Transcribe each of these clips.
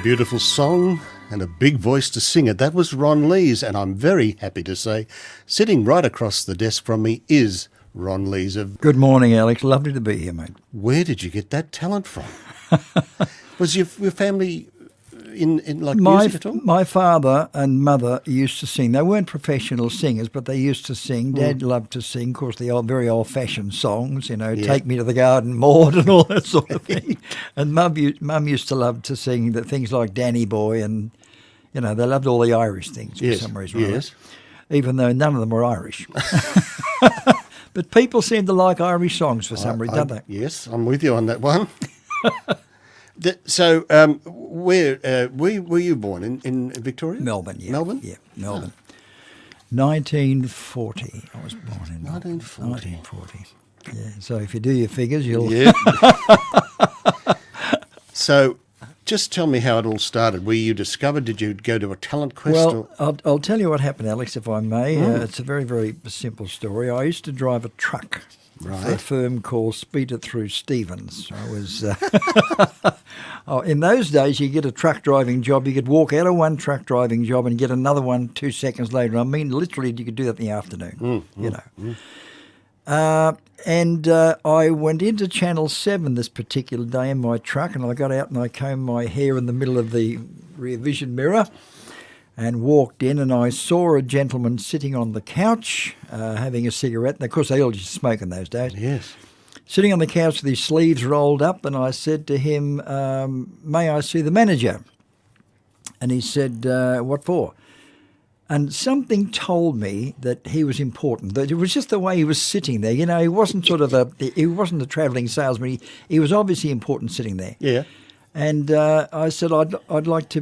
Beautiful song and a big voice to sing it. That was Ron Lees, and I'm very happy to say sitting right across the desk from me is Ron Lees. Good morning, Alex. Lovely to be here, mate. Where did you get that talent from? Was your family in like music at all? My father and mother used to sing. They weren't professional singers, but they used to sing. Dad loved to sing, of course, the very old-fashioned songs, Take Me to the Garden, Maud and all that sort of thing. And Mum used to love to sing the things like Danny Boy and, they loved all the Irish things for some reason. Yes. Even though none of them were Irish. But people seem to like Irish songs for some reason, don't they? Yes, I'm with you on that one. So, where were you born in Victoria? Melbourne, yeah. Melbourne? Yeah, Melbourne. 1940. I was born in 1940. Yeah, so if you do your figures, you'll... Yeah. So, just tell me how it all started. Were you discovered? Did you go to a talent quest? Well, I'll tell you what happened, Alex, if I may. It's a very, very simple story. I used to drive a truck. Right. For a firm called Speed It Through Stevens. I was in those days, you get a truck driving job, you could walk out of one truck driving job and get another one 2 seconds later. I mean, literally, you could do that in the afternoon, And I went into Channel 7 this particular day in my truck, and I got out and I combed my hair in the middle of the rear vision mirror and walked in, and I saw a gentleman sitting on the couch having a cigarette. And, of course, they all used to smoke in those days. Yes. Sitting on the couch with his sleeves rolled up, and I said to him, may I see the manager? And he said, what for? And something told me that he was important. That it was just the way he was sitting there. He wasn't he wasn't a travelling salesman. He was obviously important sitting there. Yeah. And I said, I'd like to,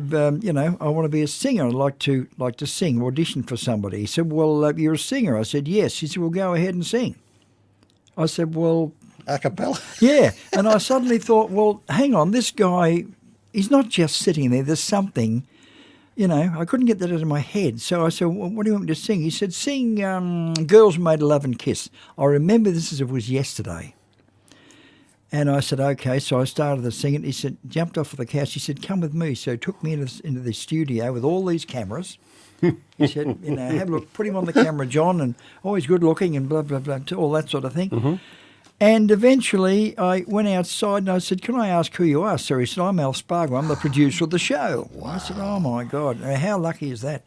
I want to be a singer. I'd like to sing, audition for somebody. He said, well, you're a singer. I said, yes. He said, well, go ahead and sing. I said, well... A cappella? Yeah. And I suddenly thought, well, hang on, this guy, he's not just sitting there. There's something, I couldn't get that out of my head. So I said, well, what do you want me to sing? He said, sing Girls Made a Love and Kiss. I remember this as if it was yesterday. And I said, okay. So I started to sing it. He said, jumped off of the couch. He said, come with me. So he took me into the studio with all these cameras. He said, have a look, put him on the camera, John, and he's good looking and blah, blah, blah, all that sort of thing. Mm-hmm. And eventually I went outside and I said, can I ask who you are, sir? He said, I'm Al Spargo. I'm the producer of the show. Wow. I said, oh, my God, how lucky is that?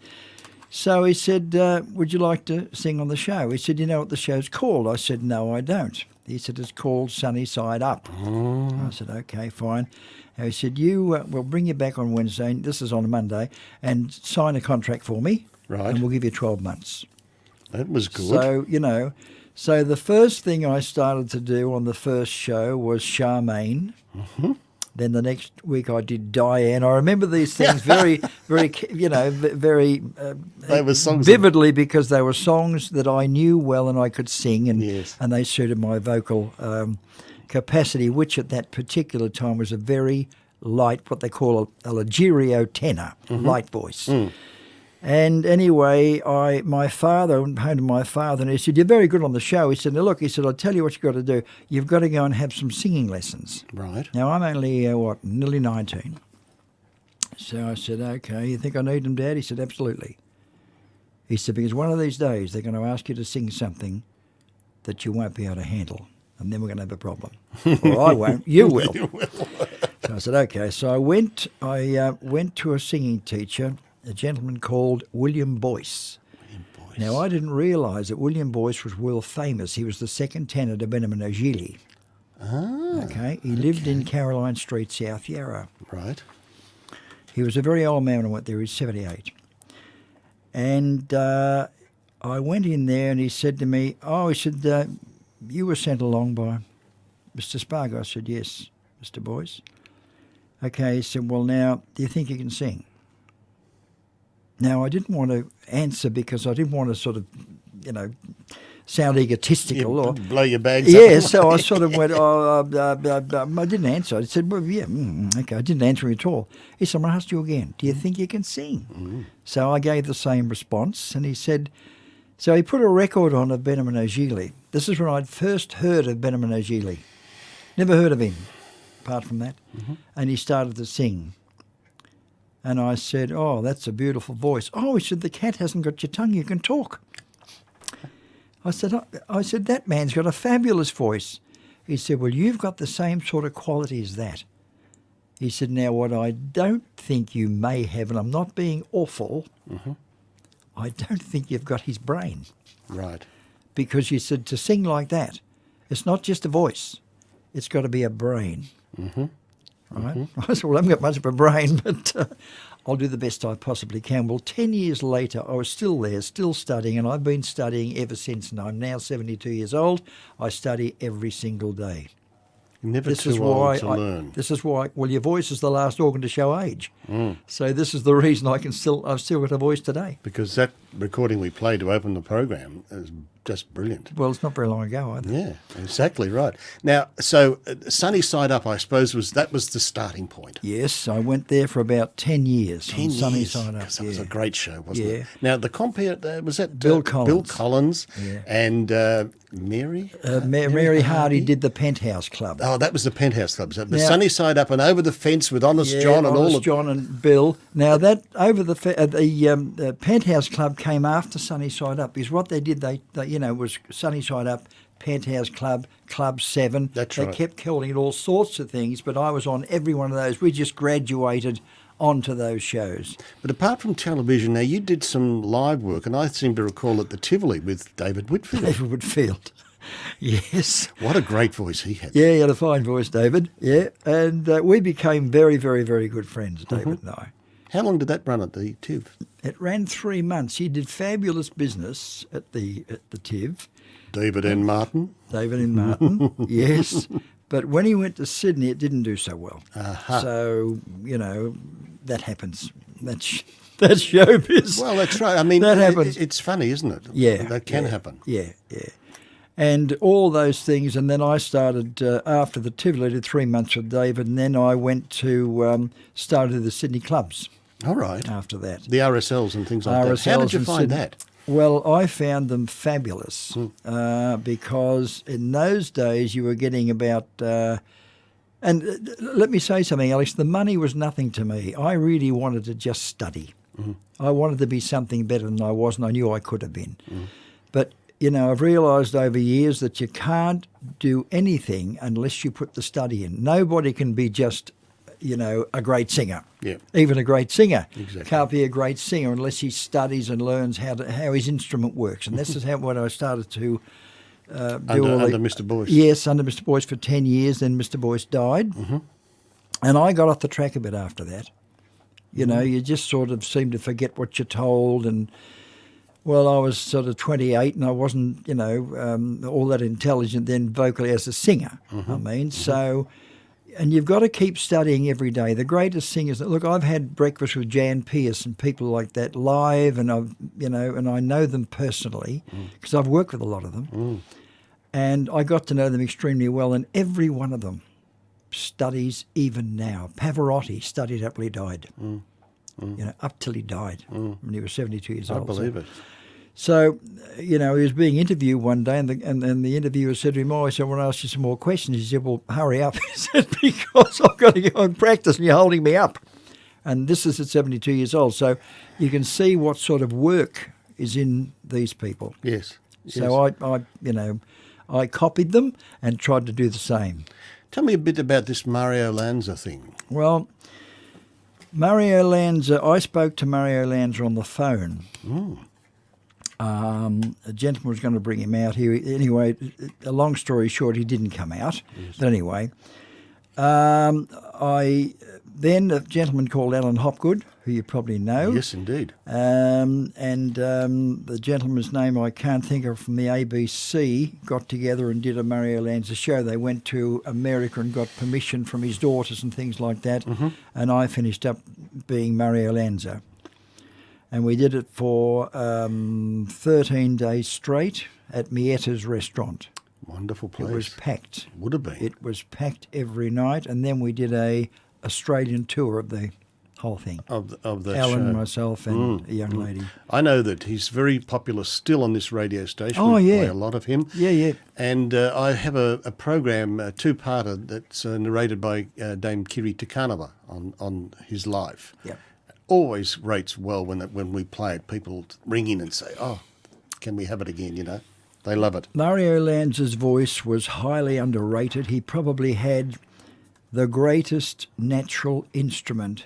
So he said, would you like to sing on the show? He said, you know what the show's called? I said, no, I don't. He said, it's called Sunny Side Up. Oh. I said, okay, fine. And he said, we'll bring you back on Wednesday, this is on a Monday, and sign a contract for me. Right. And we'll give you 12 months. That was good. So, so the first thing I started to do on the first show was Charmaine. Mm-hmm. Then the next week I did Diane. I remember these things very, very, very they were songs vividly because they were songs that I knew well and I could sing, and yes. and they suited my vocal capacity, which at that particular time was a very light, what they call a Ligerio tenor, light voice. Mm. And anyway, I went home to my father and he said, you're very good on the show. He said, now look, I'll tell you what you've got to do. You've got to go and have some singing lessons. Right. Now, I'm only, nearly 19. So I said, okay, you think I need them, Dad? He said, absolutely. He said, because one of these days they're going to ask you to sing something that you won't be able to handle, and then we're going to have a problem. Or I won't, you will. You will. So I said, okay. So I went to a singing teacher, a gentleman called William Boyce. Now, I didn't realise that William Boyce was world famous. He was the second tenor to Benjamin O'Gilly. Ah, Okay, he lived in Caroline Street, South Yarra. right. He was a very old man when I went there. He's 78. And I went in there and he said to me, you were sent along by Mr. Spargo. I said, yes, Mr. Boyce. Okay, he said, well, now, do you think you can sing? Now, I didn't want to answer because I didn't want to sort of, sound egotistical. Or Blow your bags yeah, up. so I sort of went, I didn't answer. I said, well, yeah, okay. I didn't answer at all. He said, I'm going to ask you again. Do you think you can sing? So I gave the same response, and he said, so he put a record on of Benjamin O'Gilly. This is when I'd first heard of Benjamin O'Gilly. Never heard of him, apart from that. And he started to sing. And I said, oh, that's a beautiful voice. Oh, he said, the cat hasn't got your tongue, you can talk. I said, that man's got a fabulous voice. He said, well, you've got the same sort of quality as that. He said, now, what I don't think you may have, and I'm not being awful, I don't think you've got his brain. Right. Because you said to sing like that, it's not just a voice, it's got to be a brain. Right? I said, well, I haven't got much of a brain, but I'll do the best I possibly can. Well, 10 years later, I was still there, still studying, and I've been studying ever since, and I'm now 72 years old. I study every single day. Never too old to learn. This is why, well, your voice is the last organ to show age. So this is the reason I've still got a voice today. Because that recording we played to open the program is just brilliant. Well, it's not very long ago either. Yeah, exactly right. Now, so Sunny Side Up, I suppose, was the starting point. Yes, I went there for about 10 years. 10 Sunny years, Side Up. because that was a great show, wasn't Yeah. it? Now, the compere, was that Bill Collins. Bill Collins Yeah. and Mary? Mary Hardy did the Penthouse Club. Oh, that was the Penthouse Club. So the Now- Sunny Side Up and Over the Fence with Honest John and all Honest of John and Bill. Now that over the Penthouse Club came after Sunny Side Up, because what they did, they was Sunny Side Up, Penthouse Club, Club 7. That's they right. kept calling it all sorts of things, but I was on every one of those. We just graduated onto those shows. But apart from television, now you did some live work, and I seem to recall at the Tivoli with David Whitfield. David Whitfield. Yes. What a great voice he had. Yeah, he had a fine voice, David. Yeah, and we became very, very, very good friends, David and I. How long did that run at the Tiv? It ran 3 months. He did fabulous business at the Tiv. David N. Martin. David and Martin, yes. But when he went to Sydney, it didn't do so well. So, that happens. That's showbiz. Well, that's right. I mean, That happens. It's funny, isn't it? Yeah. That can happen. Yeah. And all those things. And then I started, after the Tivoli, did 3 months with David, and then I went to started the Sydney clubs All right. after that. The RSLs and things like that. How RSLs did you in find Sydney. that? Well, I found them fabulous because in those days you were getting about, and let me say something, Alex, the money was nothing to me. I really wanted to just study. I wanted to be something better than I was, and I knew I could have been. But, I've realised over years that you can't do anything unless you put the study in. Nobody can be just a great singer. Yeah. Even a great singer Exactly. can't be a great singer unless he studies and learns how his instrument works. And this is when I started to do Under Mr. Boyce. Yes, under Mr. Boyce for 10 years. Then Mr. Boyce died. And I got off the track a bit after that. You just sort of seem to forget what you're told. And, well, I was sort of 28 and I wasn't, all that intelligent then vocally as a singer. So... And you've got to keep studying every day. The greatest singers. Look, I've had breakfast with Jan Pearce and people like that live, and and I know them personally because I've worked with a lot of them, and I got to know them extremely well. And every one of them studies even now. Pavarotti studied up till he died. Up till he died when he was 72 years old. I believe it. So, he was being interviewed one day, and the interviewer said to him, I said, I want to ask you some more questions. He said, well, hurry up. He said, because I've got to go and practice, and you're holding me up. And this is at 72 years old. So you can see what sort of work is in these people. Yes. So I copied them and tried to do the same. Tell me a bit about this Mario Lanza thing. Well, Mario Lanza, I spoke to Mario Lanza on the phone. A gentleman was going to bring him out here. Anyway, a long story short, he didn't come out. Yes. But anyway, then a gentleman called Alan Hopgood, who you probably know. Yes, indeed. The gentleman's name I can't think of from the ABC got together and did a Mario Lanza show. They went to America and got permission from his daughters and things like that. Mm-hmm. And I finished up being Mario Lanza. And we did it for 13 days straight at Mietta's restaurant. Wonderful place. It was packed. Would have been. It was packed every night. And then we did a Australian tour of the whole thing. Of that Alan, show. Myself, and a young lady. I know that he's very popular still on this radio station. Oh, we yeah. play a lot of him. Yeah, yeah. And I have a program, a two-parter, that's narrated by Dame Kiri Tukanova on his life. Yep. Always rates well when we play it. People ring in and say, "Oh, can we have it again?" You know, they love it. Mario Lanza's voice was highly underrated. He probably had the greatest natural instrument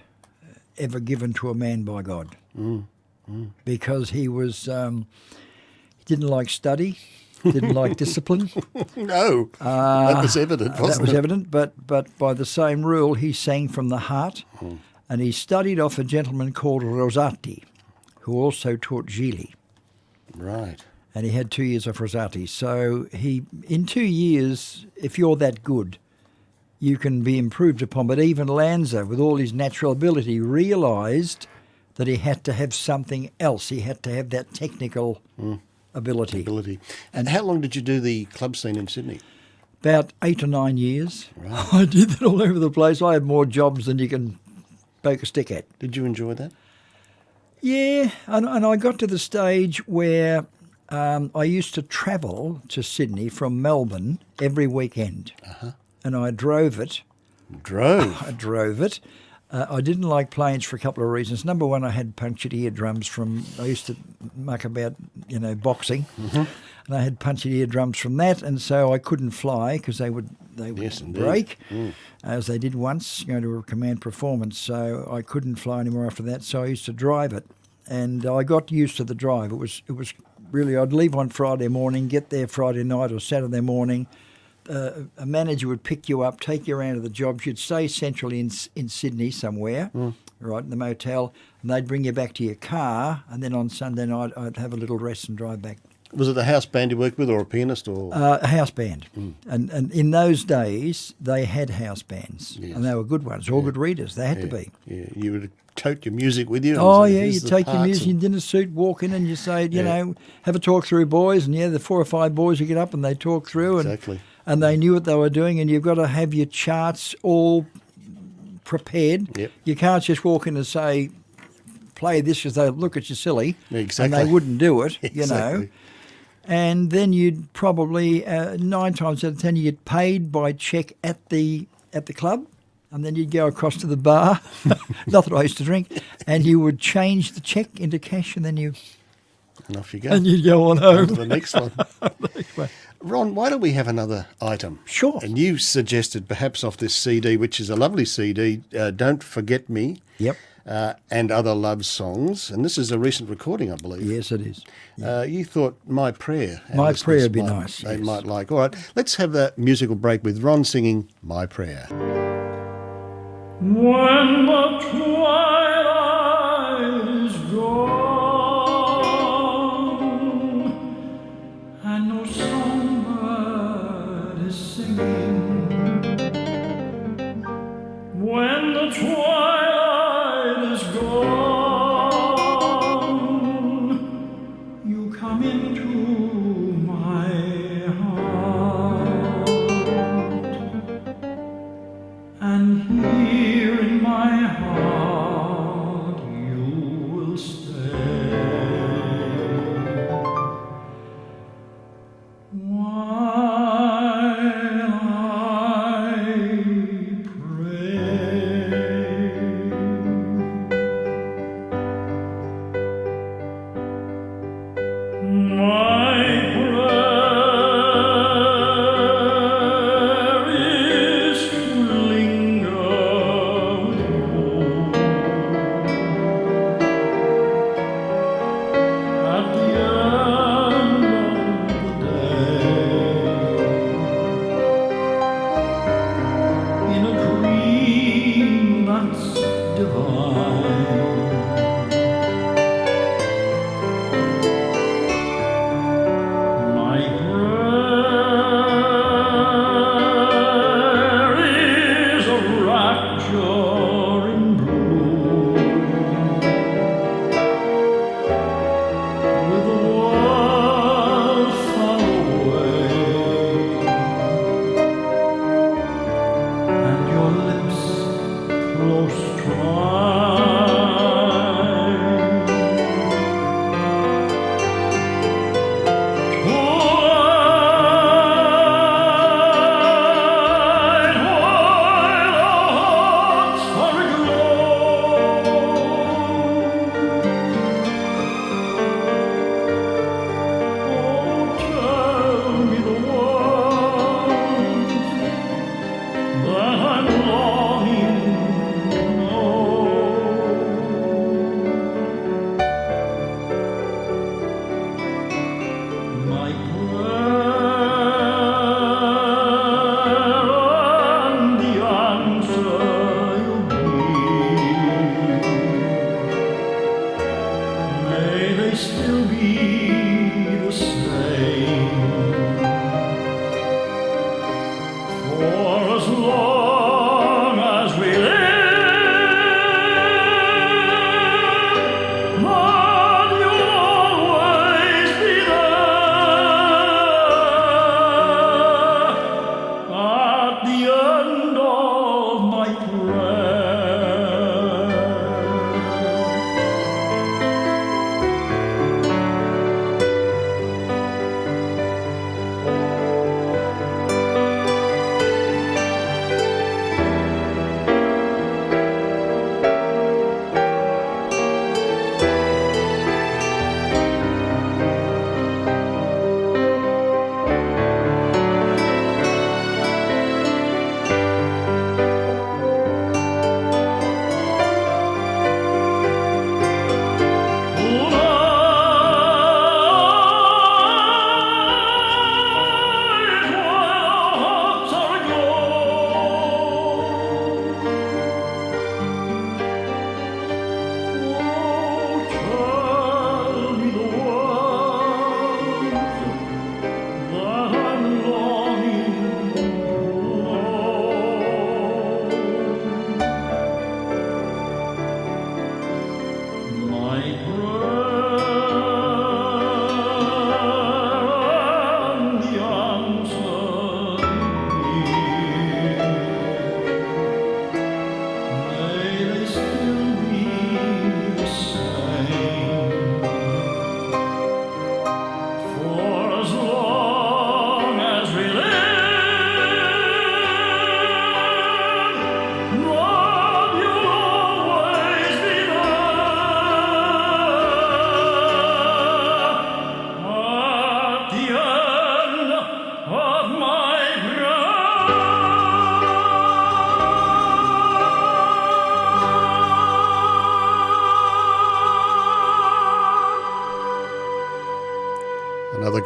ever given to a man by God, because he was he didn't like study, didn't like discipline. No, that was evident, wasn't it? That was evident, but by the same rule, he sang from the heart. And he studied off a gentleman called Rosati, who also taught Gili. Right. And he had 2 years of Rosati. So in 2 years, if you're that good, you can be improved upon. But even Lanza, with all his natural ability, realised that he had to have something else. He had to have that technical ability. And how long did you do the club scene in Sydney? About 8 or 9 years. Right. I did that all over the place. I had more jobs than you can poke a stick at. Did you enjoy that? Yeah, and I got to the stage where I used to travel to Sydney from Melbourne every weekend. Uh-huh. And I drove it. I drove it. I didn't like planes for a couple of reasons. Number one, I had punctured eardrums I used to muck about, boxing. Mm-hmm. And I had punctured eardrums from that, and so I couldn't fly because they would break, as they did once, going to a command performance. So I couldn't fly anymore after that, so I used to drive it. And I got used to the drive. It was really, I'd leave on Friday morning, get there Friday night or Saturday morning. A manager would pick you up, take you around to the jobs. You'd stay centrally in Sydney somewhere, right, in the motel, and they'd bring you back to your car, and then on Sunday night I'd have a little rest and drive back. Was it the house band you worked with or a pianist? Or a house band. And in those days, they had house bands, and they were good ones, all good readers. They had to be. Yeah, you would tote your music with you. Oh, yeah, you take your music in dinner suit, walk in and you say, have a talk through, boys. And, the 4 or 5 boys who get up and they talk through. Exactly. And they knew what they were doing, and you've got to have your charts all prepared. Yep. You can't just walk in and say, play this because they'll look at you silly. Exactly. And they wouldn't do it, Exactly. And then you'd probably, 9 times out of 10, you'd paid by cheque at the club, and then you'd go across to the bar, not that I used to drink, and you would change the cheque into cash, and then and off you go. And you'd go on home. On to the next one. Ron, why don't we have another item? Sure. And you suggested perhaps off this CD, which is a lovely CD, Don't Forget Me. Yep. And Other Love Songs. And this is a recent recording, I believe. Yes, it is. Yeah. You thought My Prayer. My Prayer would be nice. They might like. All right, let's have that musical break with Ron singing My Prayer. When the twilight is gone and no songbird is singing, when the twilight is gone, you come into my heart, and here in my heart you will stay. While I pray.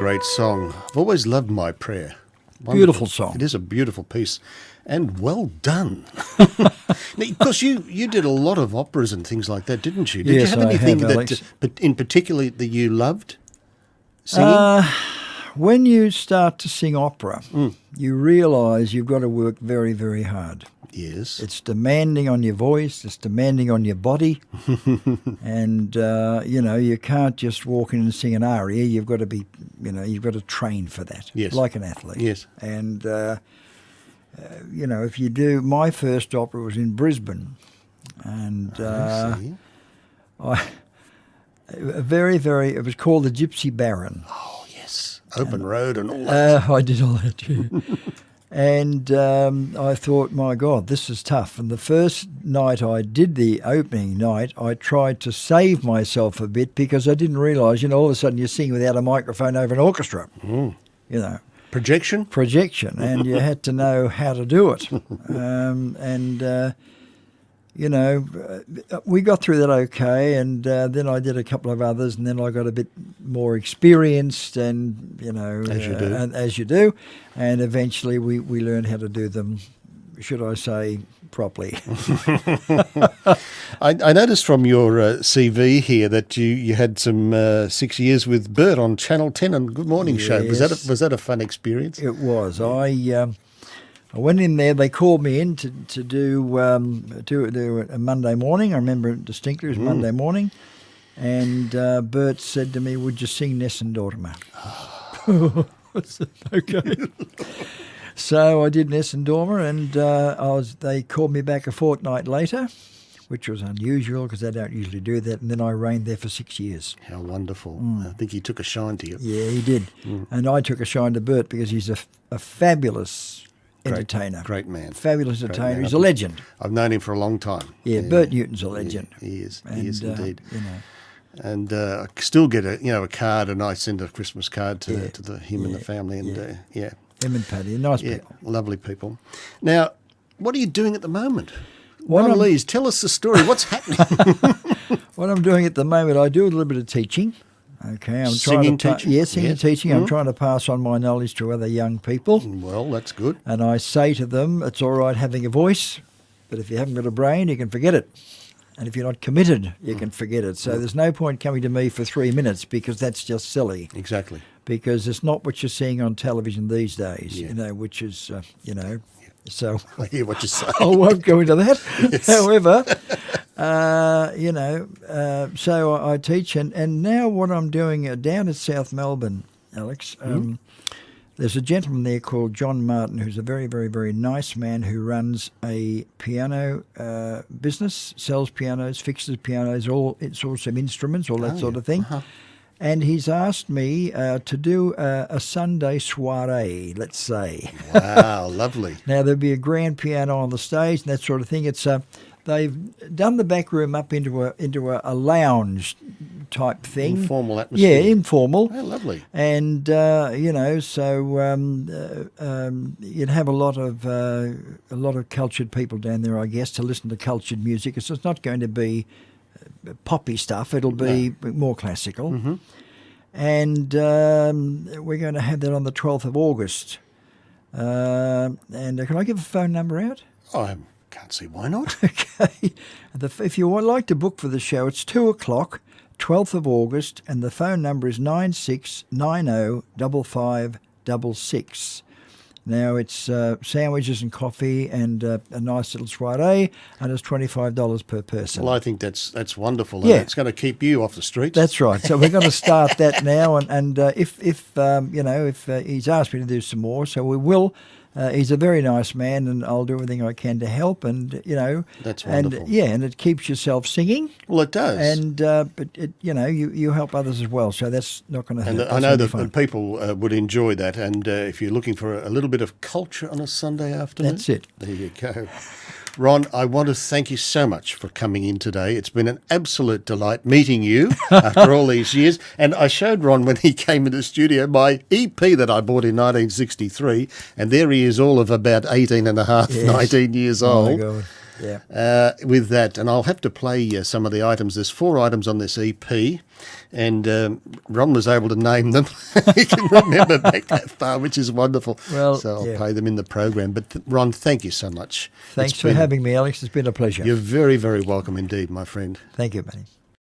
great song. I've always loved My Prayer. Wonderful. Beautiful song. It is a beautiful piece. And well done. Because you did a lot of operas and things like that, didn't you? Did Yes, you have I anything have, that, Alex. in particular, that you loved singing? When you start to sing opera, you realise you've got to work very, very hard. Yes. It's demanding on your voice, it's demanding on your body, and you can't just walk in and sing an aria. You've got to be, you've got to train for that, Yes. like an athlete. Yes. And if you do, my first opera was in Brisbane, and I see. it was called The Gypsy Baron. Oh, yes. Open road and all that. I did all that, yeah. And I thought, my God, this is tough. And the first night I did the opening night, I tried to save myself a bit because I didn't realise, all of a sudden you're singing without a microphone over an orchestra, Projection? projection, and you had to know how to do it. We got through that okay, and then I did a couple of others, and then I got a bit more experienced, and as you do, and eventually we learned how to do them, should I say, properly. I noticed from your CV here that you had some 6 years with Bert on Channel 10 on Good Morning Show. Was that a fun experience? It was. I went in there. They called me in to do a Monday morning. I remember it distinctly. It was Monday morning, and Bert said to me, "Would you sing Ness and Dortimer?" I said, "Okay." So I did Ness and Dormer, and they called me back a fortnight later, which was unusual because they don't usually do that. And then I reigned there for 6 years. How wonderful. I think he took a shine to you. Yeah, he did. And I took a shine to Bert because he's a fabulous entertainer. Great man. Fabulous Great entertainer. man. He's a legend. I've known him for a long time. Yeah, Bert Newton's a legend. Yeah, he is. And, He is indeed. And I still get a card, and I send a Christmas card to him and the family. And Him and Paddy, nice yeah, people. lovely people. Now, what are you doing at the moment? What Ron Lees, tell us the story. What's happening? What I'm doing at the moment, I do a little bit of teaching. Okay, I'm Singing, trying to teaching? Yeah, singing, Yes. teaching. I'm trying to pass on my knowledge to other young people. Well, that's good. And I say to them, it's all right having a voice, but if you haven't got a brain, you can forget it. And if you're not committed, you can forget it. So there's no point coming to me for 3 minutes because that's just silly. Exactly. Because it's not what you're seeing on television these days, Yeah. which is, so I hear what you say. I won't go into that. Yes. However, so I teach, and now what I'm doing down at South Melbourne, Alex, there's a gentleman there called John Martin who's a very, very, very nice man who runs a piano business, sells pianos, fixes pianos, all sorts of instruments, all that sort of thing. Uh-huh. And he's asked me to do a Sunday soiree, let's say. Wow, lovely. Now, there'll be a grand piano on the stage and that sort of thing. It's they've done the back room up into a lounge type thing. Informal atmosphere. Yeah, informal. Oh, lovely. And so you'd have a lot of cultured people down there, I guess, to listen to cultured music. It's not going to be poppy stuff. It'll be more classical. Mm-hmm. And we're going to have that on the 12th of August. And can I give a phone number out? I can't see why not. Okay. If you would like to book for the show, it's 2 o'clock, 12th of August, and the phone number is 96905566. Now, it's sandwiches and coffee and a nice little soiree, and it's $25 per person. Well, I think that's wonderful. Yeah. And it's going to keep you off the streets. That's right. So we're going to start that now, and if he's asked me to do some more, so we will. He's a very nice man, and I'll do everything I can to help. And That's wonderful. And it keeps yourself singing. Well, it does. And but you help others as well. So that's not going to hurt. And I know that people would enjoy that. And if you're looking for a little bit of culture on a Sunday afternoon, That's it. There you go. Ron, I want to thank you so much for coming in today. It's been an absolute delight meeting you after all these years. And I showed Ron when he came into the studio my EP that I bought in 1963. And there he is, all of about 18 and a half, 19 years Oh, my old. God. with that. And I'll have to play some of the items. There's 4 items on this EP, and Ron was able to name them. He can remember back that far, which is wonderful. Well, so I'll play them in the program. But Ron, thank you so much. Thanks for having me, Alex. It's been a pleasure. You're very, very welcome indeed, my friend. Thank you, buddy.